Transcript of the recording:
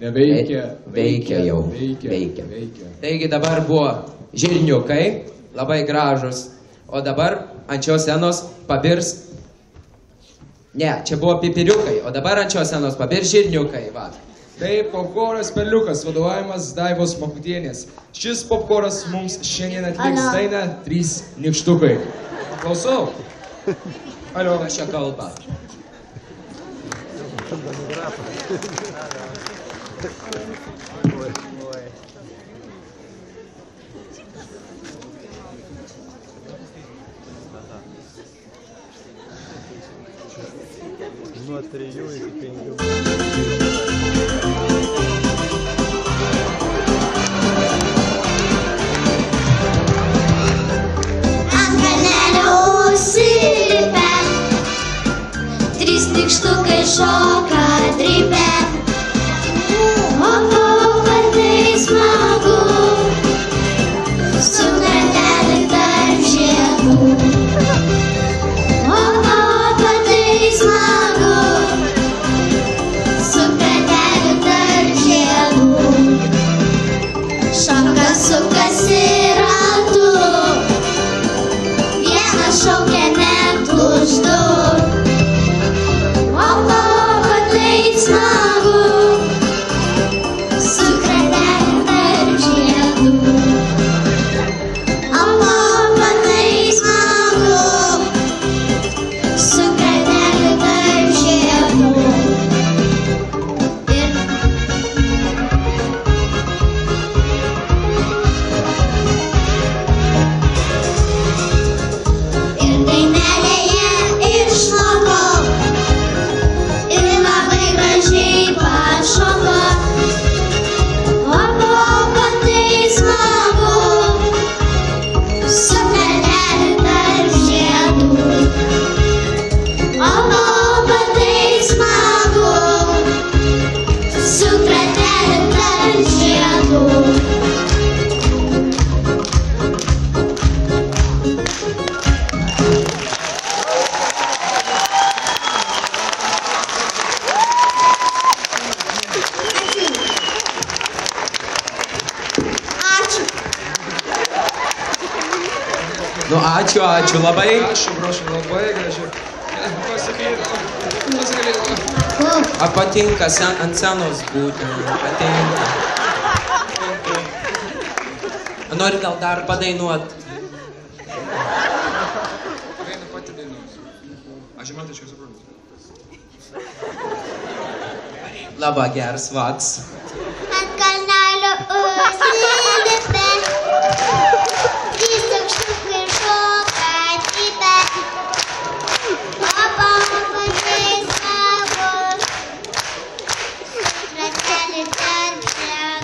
Neveikia. Veikia jau. Veikia. Taigi dabar buvo žirniukai, labai gražus. O dabar ant šios scenos pabirs... Ne, čia buvo pipiriukai, o dabar ant šios scenos pabirs žirniukai, va. Tai popkoras Perliukas, vadovavimas Daivos Makutienės. Šis popkoras mums šiandien atliks dainą 3 nykštukai. Klausau. Alio. Kas čia kalba? Nuo 3 iki 5. Nykštukai šoka trype, o kad tai smagu, su krateliu tarp žiedų. O kad tai smagu, su krateliu tarp žiedų. Šoka sukasi ratu, vienas šaukia net už du. Nu, ačiū labai. Ačiū, prašau, labai gražiai. Patinka ant scenos būti, patinka. Nori gal dar padainuot? Einu pati dainuosiu. Aš žematai čia suprantu. Labai geras vats. Ant kalnelio užsilipę, trys nykštukai šoka trype, o kad tai smagu, su krateliu tarp žiedų.